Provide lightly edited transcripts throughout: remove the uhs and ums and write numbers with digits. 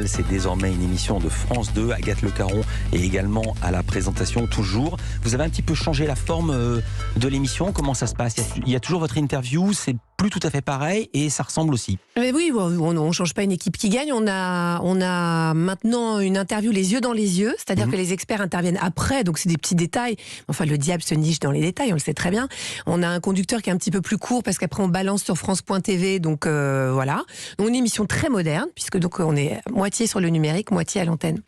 C'est désormais une émission de France 2, Agathe Le Caron est également à la présentation toujours. Vous avez un petit peu changé la forme de l'émission, comment ça se passe? Il y a toujours votre interview, c'est plus tout à fait pareil et ça ressemble aussi. Mais oui, on ne change pas une équipe qui gagne, on a maintenant une interview les yeux dans les yeux, c'est-à-dire que les experts interviennent après, donc c'est des petits détails. Enfin, le diable se niche dans les détails, on le sait très bien. On a un conducteur qui est un petit peu plus court parce qu'après on balance sur France.tv, donc voilà. Donc une émission très moderne, puisque donc on est moitié sur le numérique, moitié à l'antenne.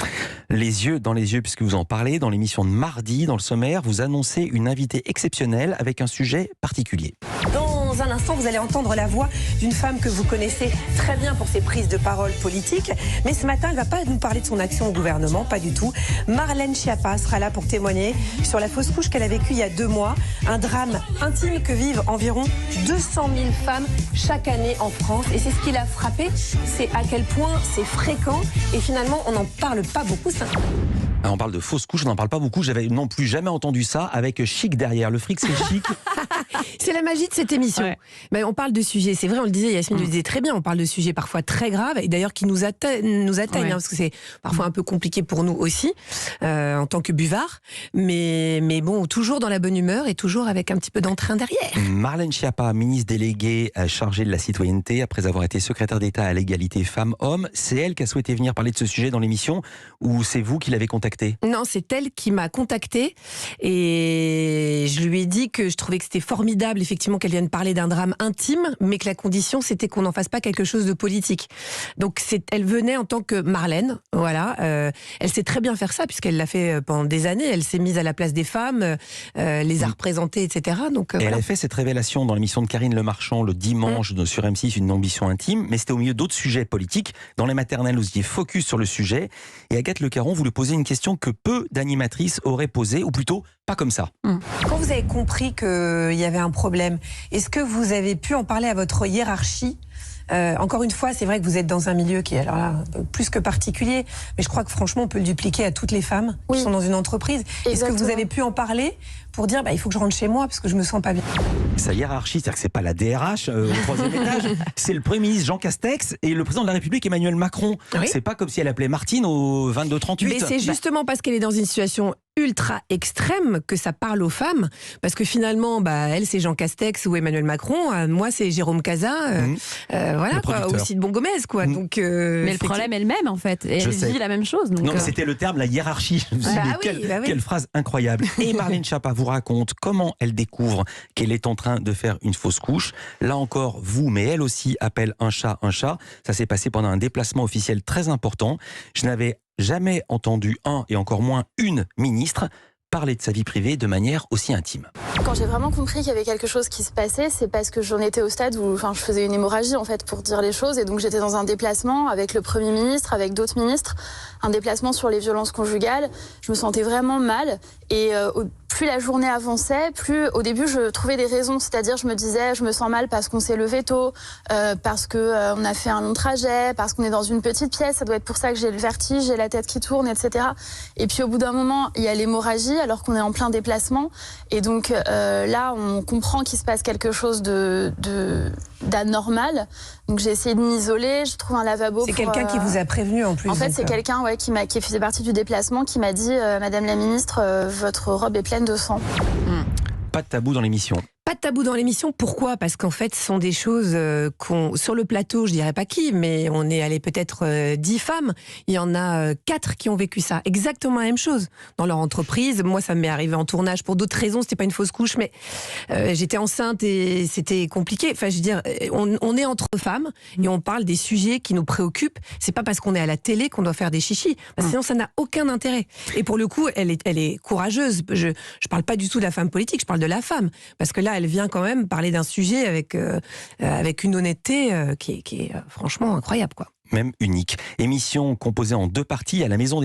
Les yeux dans les yeux, puisque vous en parlez, dans l'émission de mardi, dans le sommaire, vous annoncez une invitée exceptionnelle avec un sujet particulier. Dans un instant, vous allez entendre la voix d'une femme que vous connaissez très bien pour ses prises de parole politiques. Mais ce matin, elle ne va pas nous parler de son action au gouvernement, pas du tout. Marlène Schiappa sera là pour témoigner sur la fausse couche qu'elle a vécue il y a 2 mois. Un drame intime que vivent environ 200 000 femmes chaque année en France. Et c'est ce qui l'a frappé, c'est à quel point c'est fréquent. Et finalement, on n'en parle pas beaucoup. On parle de fausse couche, on n'en parle pas beaucoup. J'avais non plus jamais entendu ça avec Chic derrière. Le fric, c'est Chic. C'est la magie de cette émission. Ouais. Mais on parle de sujets, c'est vrai, on le disait, Yasmine le disait très bien, on parle de sujets parfois très graves, et d'ailleurs qui nous atteignent, ouais. Parce que c'est parfois un peu compliqué pour nous aussi, en tant que buvards, mais bon, toujours dans la bonne humeur et toujours avec un petit peu d'entrain derrière. Marlène Schiappa, ministre déléguée chargée de la citoyenneté, après avoir été secrétaire d'État à l'égalité femmes-hommes, c'est elle qui a souhaité venir parler de ce sujet dans l'émission, ou c'est vous qui l'avez contactée? Non, c'est elle qui m'a contactée, et je lui ai dit que je trouvais que c'était formidable, effectivement, qu'elle vienne parler d'un drame intime, mais que la condition, c'était qu'on n'en fasse pas quelque chose de politique. Donc, elle venait en tant que Marlène, voilà. Elle sait très bien faire ça, puisqu'elle l'a fait pendant des années. Elle s'est mise à la place des femmes, les a représentées, etc. Donc, et voilà. Elle a fait cette révélation dans l'émission de Karine Le Marchand le dimanche sur M6, Une ambition intime, mais c'était au milieu d'autres sujets politiques. Dans les maternelles, vous étiez focus sur le sujet. Et Agathe Le Caron, vous lui posez une question que peu d'animatrices auraient posée, ou plutôt pas comme ça. Quand vous avez compris qu'il y avait un problème, est-ce que vous avez pu en parler à votre hiérarchie? Encore une fois, c'est vrai que vous êtes dans un milieu qui est alors là, plus que particulier, mais je crois que franchement, on peut le dupliquer à toutes les femmes qui sont dans une entreprise. Est-ce que vous avez pu en parler pour dire il faut que je rentre chez moi parce que je me sens pas bien? Sa hiérarchie, c'est-à-dire que c'est pas la DRH au 3e étage, c'est le Premier ministre Jean Castex et le Président de la République Emmanuel Macron. Oui. C'est pas comme si elle appelait Martine au 22-38. Mais c'est justement parce qu'elle est dans une situation ultra extrême que ça parle aux femmes, parce que finalement elle c'est Jean Castex ou Emmanuel Macron, moi c'est Jérôme Casa, voilà quoi, aussi de Bon Gomez quoi. Donc mais le problème est le même en fait, et elle vit la même chose. Donc non, mais c'était le terme, la hiérarchie. Je me suis dit, quelle phrase incroyable. Et Marlène Schiappa vous raconte comment elle découvre qu'elle est en train de faire une fausse couche. Là encore, vous, mais elle aussi appelle un chat un chat. Ça s'est passé pendant un déplacement officiel très important. Je n'avais jamais entendu et encore moins une ministre parler de sa vie privée de manière aussi intime. Quand j'ai vraiment compris qu'il y avait quelque chose qui se passait, c'est parce que j'en étais au stade où je faisais une hémorragie en fait, pour dire les choses, et donc j'étais dans un déplacement avec le Premier ministre, avec d'autres ministres, un déplacement sur les violences conjugales. Je me sentais vraiment mal, et plus la journée avançait, plus au début je trouvais des raisons, c'est-à-dire je me disais je me sens mal parce qu'on s'est levé tôt, parce qu'on a fait un long trajet, parce qu'on est dans une petite pièce, ça doit être pour ça que j'ai le vertige, j'ai la tête qui tourne, etc. Et puis au bout d'un moment, il y a l'hémorragie alors qu'on est en plein déplacement, et donc là on comprend qu'il se passe quelque chose d'anormal. Donc j'ai essayé de m'isoler, je trouve un lavabo. C'est quelqu'un qui vous a prévenu en plus. En fait, c'est quelqu'un qui faisait partie du déplacement qui m'a dit Madame la ministre, votre robe est pleine de sang. Pas de tabou dans l'émission. Pas de tabou dans l'émission, pourquoi? Parce qu'en fait, ce sont des choses sur le plateau, je dirais pas qui, mais on est allé peut-être 10 femmes, il y en a 4 qui ont vécu ça, exactement la même chose, dans leur entreprise. Moi, ça m'est arrivé en tournage pour d'autres raisons, c'était pas une fausse couche, mais j'étais enceinte et c'était compliqué. Enfin, je veux dire, on est entre femmes et on parle des sujets qui nous préoccupent. C'est pas parce qu'on est à la télé qu'on doit faire des chichis, parce que sinon ça n'a aucun intérêt. Et pour le coup, elle est courageuse. Je parle pas du tout de la femme politique, je parle de la femme, parce que là, elle vient quand même parler d'un sujet avec une honnêteté qui est franchement incroyable, quoi. Même unique. Émission composée en 2 parties à la Maison des